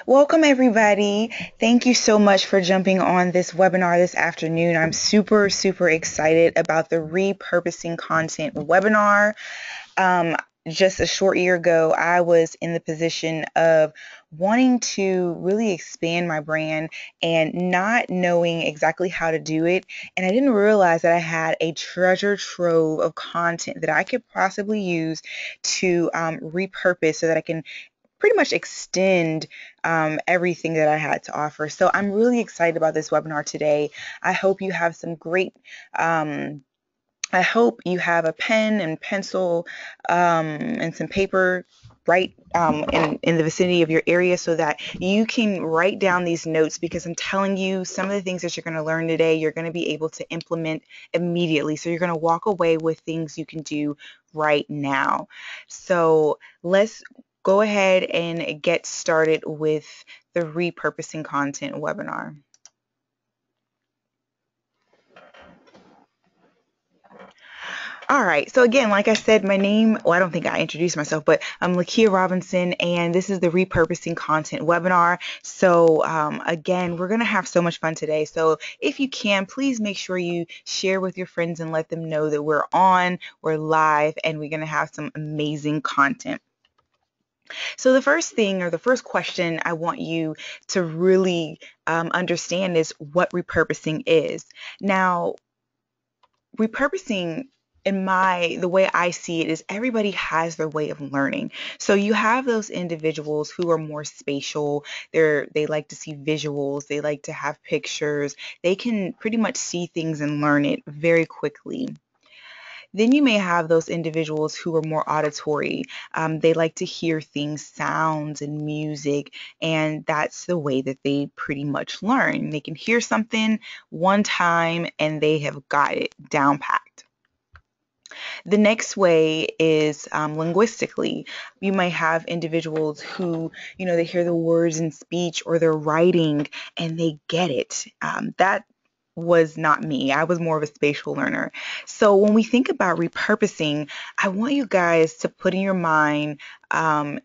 Welcome, everybody. Thank you so much for jumping on this webinar this afternoon. I'm super, super excited about the Repurposing Content webinar. Um, just a short year ago, I was in the position of wanting to really expand my brand and not knowing exactly how to do it. And I didn't realize that I had a treasure trove of content that I could possibly use to repurpose so that I can pretty much extend everything that I had to offer. So I'm really excited about this webinar today. I hope you have some great I hope you have a pen and pencil and some paper right in the vicinity of your area so that you can write down these notes, because I'm telling you, some of the things that you're going to learn today, you're going to be able to implement immediately. So you're going to walk away with things you can do right now. So let's go ahead and get started with the Repurposing Content webinar. All right. So again, like I said, my name, well, I don't think I introduced myself, but I'm Lakia Robinson, and this is the Repurposing Content webinar. So again, we're going to have so much fun today. So if you can, please make sure you share with your friends and let them know that we're live, and we're going to have some amazing content. So the first thing, or the first question I want you to really understand is what repurposing is. Now, repurposing, the way I see it, is everybody has their way of learning. So you have those individuals who are more spatial. They like to see visuals, they like to have pictures, they can pretty much see things and learn it very quickly. Then you may have those individuals who are more auditory. They like to hear things, sounds and music, and that's the way that they pretty much learn. They can hear something one time and they have got it down packed. The next way is linguistically. You might have individuals who, they hear the words in speech or they're writing and they get it. That was not me. I was more of a spatial learner. So when we think about repurposing, I want you guys to put in your mind,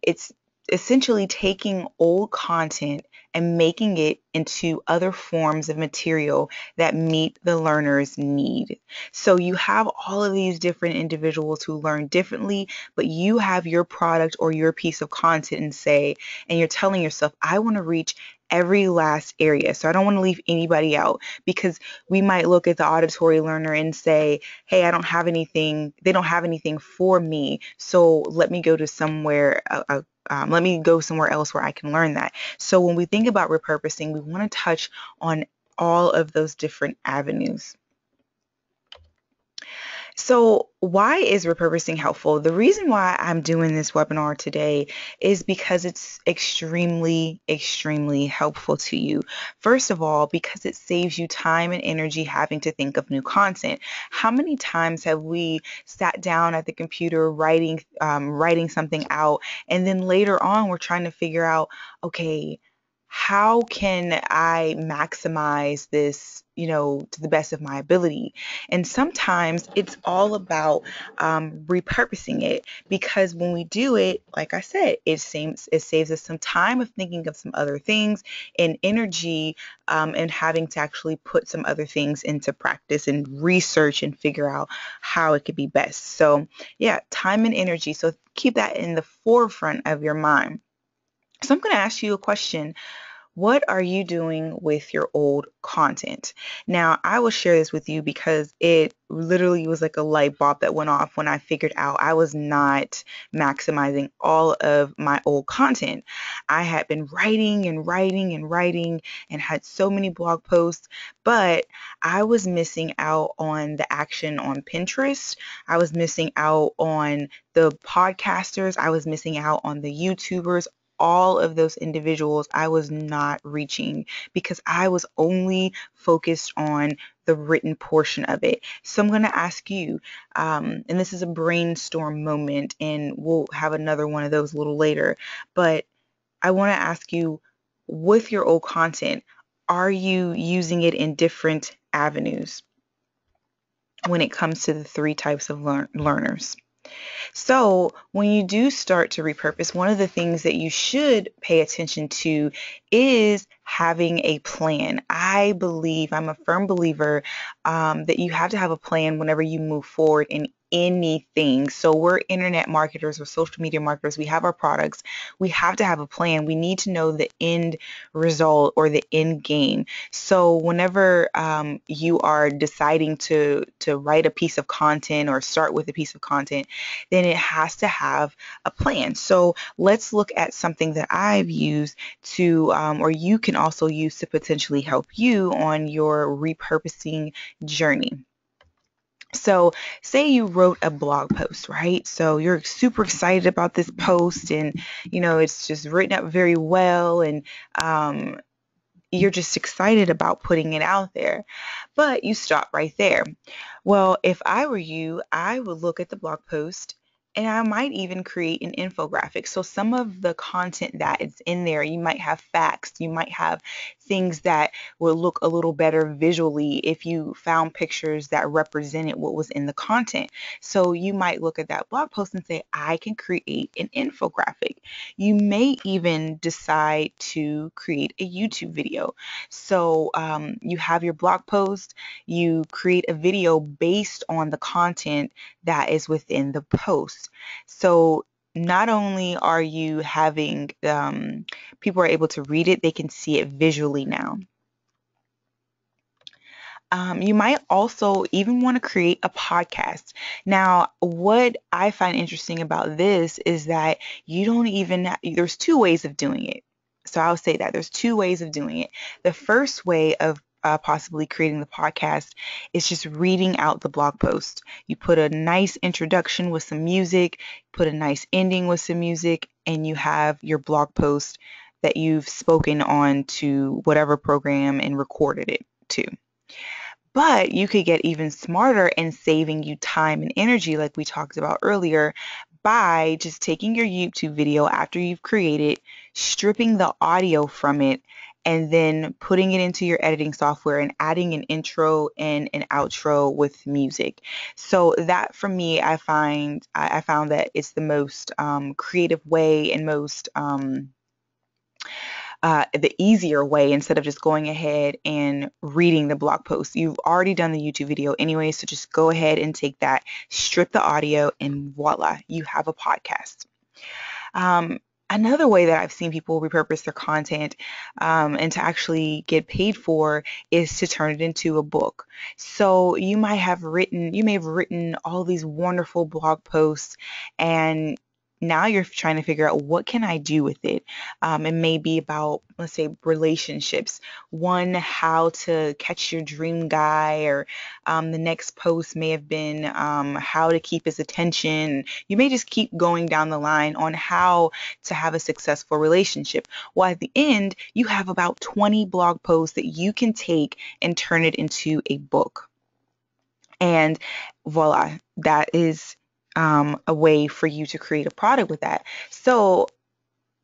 it's essentially taking old content and making it into other forms of material that meet the learner's need. So you have all of these different individuals who learn differently, but you have your product or your piece of content and you're telling yourself, I want to reach every last area. So I don't want to leave anybody out, because we might look at the auditory learner and say, hey, I don't have anything, they don't have anything for me. So let me go to let me go somewhere else where I can learn that. So when we think about repurposing, we want to touch on all of those different avenues. So why is repurposing helpful? The reason why I'm doing this webinar today is because it's extremely, extremely helpful to you. First of all, because it saves you time and energy having to think of new content. How many times have we sat down at the computer writing something out, and then later on we're trying to figure out, okay, how can I maximize this, to the best of my ability? And sometimes it's all about repurposing it, because when we do it, like I said, it saves us some time of thinking of some other things and energy, and having to actually put some other things into practice and research and figure out how it could be best. So yeah, time and energy. So keep that in the forefront of your mind. So I'm going to ask you a question. What are you doing with your old content? Now, I will share this with you because it literally was like a light bulb that went off when I figured out I was not maximizing all of my old content. I had been writing and writing and writing and had so many blog posts, but I was missing out on the action on Pinterest. I was missing out on the podcasters. I was missing out on the YouTubers. All of those individuals I was not reaching, because I was only focused on the written portion of it. So I'm going to ask you, and this is a brainstorm moment, and we'll have another one of those a little later, but I want to ask you, with your old content, are you using it in different avenues when it comes to the three types of learners? So, when you do start to repurpose, one of the things that you should pay attention to is having a plan. I'm a firm believer that you have to have a plan whenever you move forward in anything. So, we're internet marketers or social media marketers. We have our products. We have to have a plan. We need to know the end result or the end game. So, whenever you are deciding to write a piece of content or start with a piece of content, then it has to have a plan. So let's look at something that I've used to, or you can also use to potentially help you on your repurposing journey. So, say you wrote a blog post, right? So you're super excited about this post, and it's just written up very well, and um, you're just excited about putting it out there, but you stop right there. Well, if I were you, I would look at the blog post and I might even create an infographic. So some of the content that is in there, you might have facts, you might have things that will look a little better visually if you found pictures that represented what was in the content. So you might look at that blog post and say, I can create an infographic. You may even decide to create a YouTube video. So you have your blog post, you create a video based on the content that is within the post. So not only are you having people are able to read it, they can see it visually now. You might also even want to create a podcast. Now, what I find interesting about this is that you don't even, there's two ways of doing it. So I'll say that there's two ways of doing it. The first way of possibly creating the podcast is just reading out the blog post. You put a nice introduction with some music, put a nice ending with some music, and you have your blog post that you've spoken on to whatever program and recorded it to. But you could get even smarter in saving you time and energy, like we talked about earlier, by just taking your YouTube video after you've created, stripping the audio from it, and then putting it into your editing software and adding an intro and an outro with music. So that for me, I found that it's the most creative way and most the easier way instead of just going ahead and reading the blog post. You've already done the YouTube video anyway, so just go ahead and take that, strip the audio, and voila, you have a podcast. Um, Another way that I've seen people repurpose their content and to actually get paid for is to turn it into a book. So you may have written all these wonderful blog posts, and now you're trying to figure out what can I do with it. It may be about, let's say, relationships. One, how to catch your dream guy, or the next post may have been how to keep his attention. You may just keep going down the line on how to have a successful relationship. Well, at the end, you have about 20 blog posts that you can take and turn it into a book. And voila, that is a way for you to create a product with that. So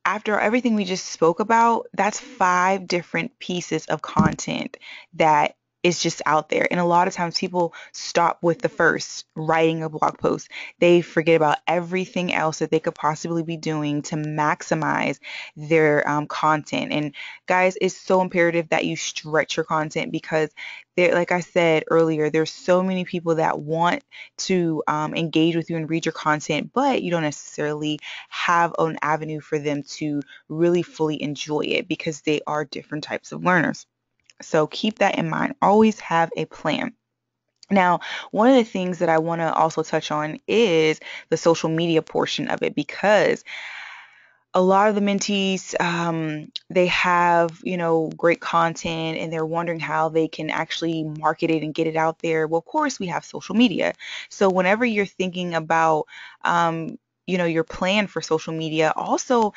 after everything we just spoke about, that's 5 different pieces of content that is just out there. And a lot of times people stop with the first, writing a blog post. They forget about everything else that they could possibly be doing to maximize their content. And guys, it's so imperative that you stretch your content because there, like I said earlier, there's so many people that want to engage with you and read your content, but you don't necessarily have an avenue for them to really fully enjoy it because they are different types of learners. So keep that in mind. Always have a plan. Now, one of the things that I want to also touch on is the social media portion of it because a lot of the mentees, they have, great content and they're wondering how they can actually market it and get it out there. Well, of course, we have social media. So whenever you're thinking about, your plan for social media, also,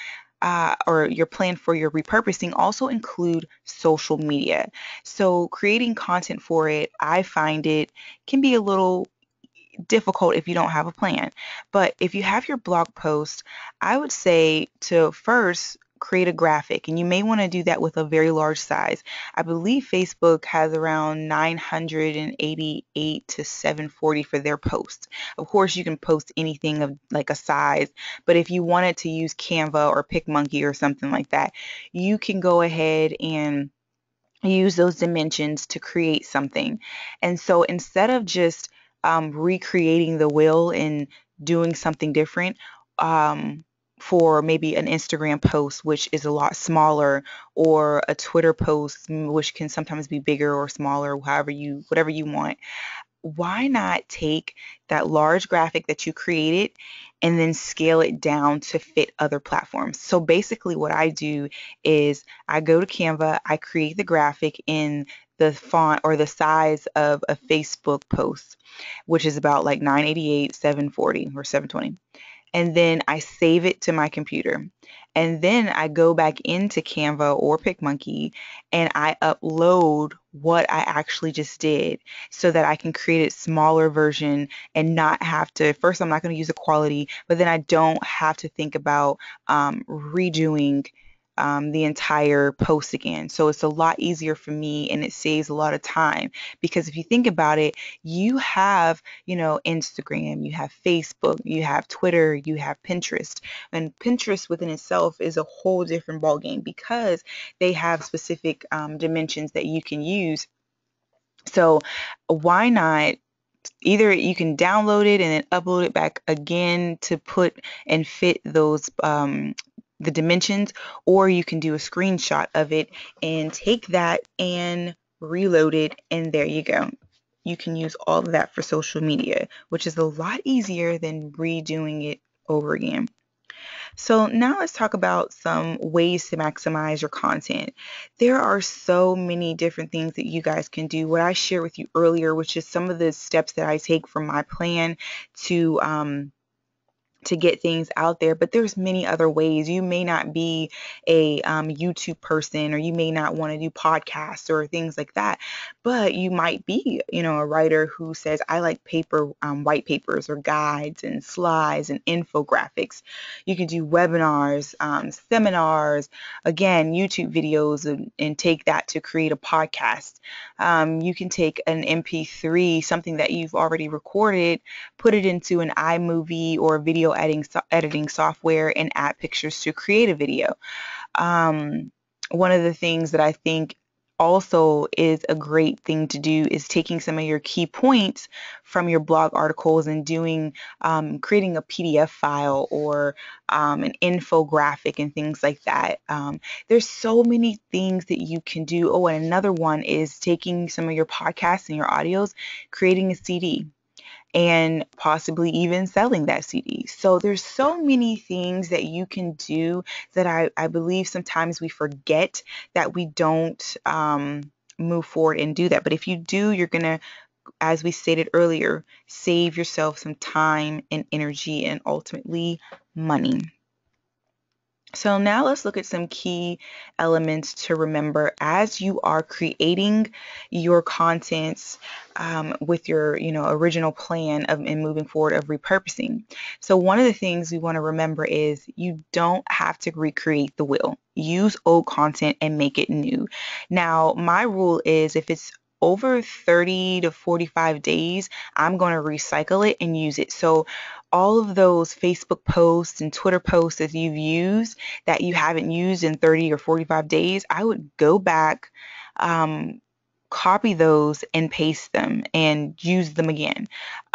or your plan for your repurposing, also include social media. So creating content for it, I find it can be a little difficult if you don't have a plan. But if you have your blog post, I would say to first create a graphic, and you may want to do that with a very large size. I believe Facebook has around 988 to 740 for their posts. Of course, you can post anything of like a size, but if you wanted to use Canva or PicMonkey or something like that, you can go ahead and use those dimensions to create something. And so instead of just recreating the wheel and doing something different, um, for maybe an Instagram post, which is a lot smaller, or a Twitter post, which can sometimes be bigger or smaller, whatever you want, why not take that large graphic that you created and then scale it down to fit other platforms? So basically, what I do is I go to Canva, I create the graphic in the font or the size of a Facebook post, which is about like 988, 740, or 720, and then I save it to my computer. And then I go back into Canva or PicMonkey and I upload what I actually just did so that I can create a smaller version and not have to. First, I'm not going to use the quality, but then I don't have to think about redoing the entire post again. So it's a lot easier for me and it saves a lot of time, because if you think about it, you have, Instagram, you have Facebook, you have Twitter, you have Pinterest. And Pinterest within itself is a whole different ballgame because they have specific dimensions that you can use. So why not, either you can download it and then upload it back again to put and fit those the dimensions, or you can do a screenshot of it and take that and reload it, and there you go. You can use all of that for social media, which is a lot easier than redoing it over again. So now let's talk about some ways to maximize your content. There are so many different things that you guys can do. What I shared with you earlier, which is some of the steps that I take from my plan to get things out there, but there's many other ways. You may not be a YouTube person, or you may not want to do podcasts or things like that, but you might be, a writer who says, I like white papers or guides and slides and infographics. You can do webinars, seminars, again, YouTube videos, and take that to create a podcast. You can take an MP3, something that you've already recorded, put it into an iMovie or video editing software, and add pictures to create a video. One of the things that I think also is a great thing to do is taking some of your key points from your blog articles and doing creating a PDF file or an infographic and things like that. There's so many things that you can do. Oh, and another one is taking some of your podcasts and your audios, creating a CD, and possibly even selling that CD. So there's so many things that you can do that I believe sometimes we forget that we don't move forward and do that. But if you do, you're going to, as we stated earlier, save yourself some time and energy and ultimately money. So now let's look at some key elements to remember as you are creating your contents with your, original plan of and moving forward of repurposing. So one of the things we want to remember is you don't have to recreate the wheel. Use old content and make it new. Now, my rule is if it's over 30 to 45 days, I'm going to recycle it and use it. So all of those Facebook posts and Twitter posts that you've used that you haven't used in 30 or 45 days, I would go back, copy those and paste them and use them again.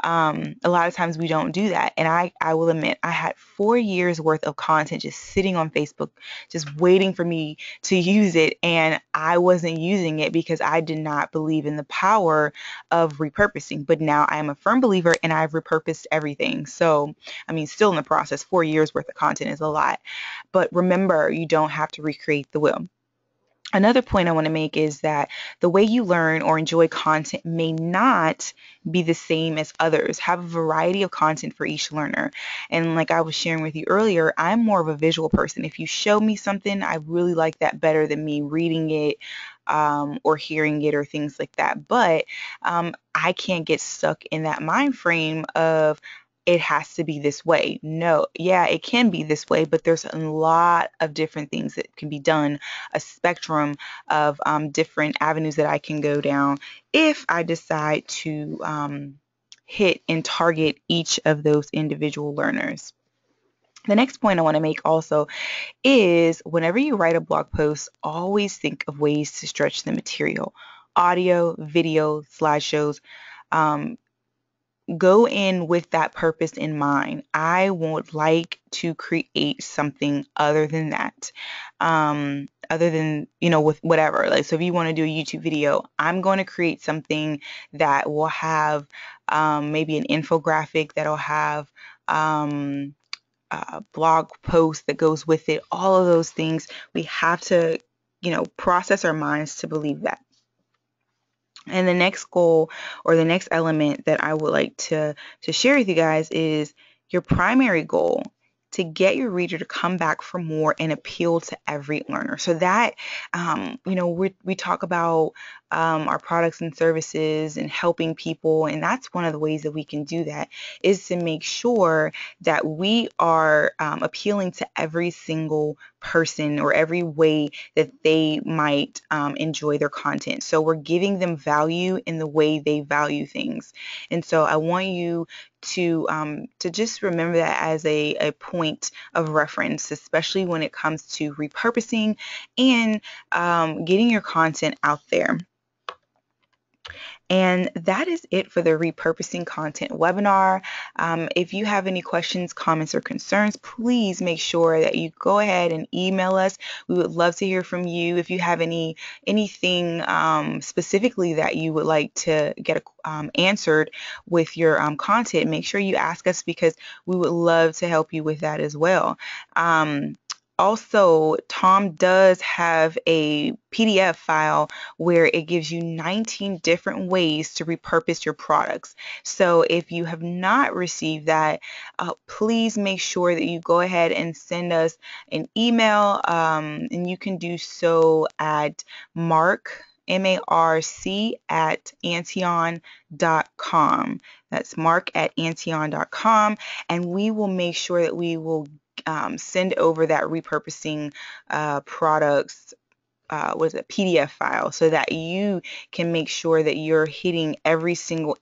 A lot of times we don't do that. And I will admit, I had 4 years worth of content just sitting on Facebook, just waiting for me to use it. And I wasn't using it because I did not believe in the power of repurposing. But now I am a firm believer and I've repurposed everything. So, still in the process, 4 years worth of content is a lot. But remember, you don't have to recreate the wheel. Another point I want to make is that the way you learn or enjoy content may not be the same as others. Have a variety of content for each learner. And like I was sharing with you earlier, I'm more of a visual person. If you show me something, I really like that better than me reading it or hearing it or things like that. But I can't get stuck in that mind frame of it has to be this way. No, yeah, it can be this way, but there's a lot of different things that can be done, a spectrum of different avenues that I can go down if I decide to hit and target each of those individual learners. The next point I want to make also is whenever you write a blog post, always think of ways to stretch the material. Audio, video, slideshows. Um, Go in with that purpose in mind. I would like to create something other than that. Other than, with whatever. Like, so if you want to do a YouTube video, I'm going to create something that will have maybe an infographic that'll have blog post that goes with it, all of those things. We have to, process our minds to believe that. And the next goal or the next element that I would like to share with you guys is your primary goal to get your reader to come back for more and appeal to every learner. So that, we talk about our products and services and helping people. And that's one of the ways that we can do that is to make sure that we are appealing to every single person or every way that they might enjoy their content. So we're giving them value in the way they value things. And so I want you to just remember that as a point of reference, especially when it comes to repurposing and getting your content out there. And that is it for the repurposing content webinar. If you have any questions, comments, or concerns, please make sure that you go ahead and email us. We would love to hear from you. If you have anything specifically that you would like to get answered with your content, make sure you ask us because we would love to help you with that as well. Also, Tom does have a PDF file where it gives you 19 different ways to repurpose your products. So if you have not received that, please make sure that you go ahead and send us an email, and you can do so at marc, M-A-R-C, at antion.com. That's marc@antion.com, and we will make sure that we will send over that repurposing products PDF file so that you can make sure that you're hitting every single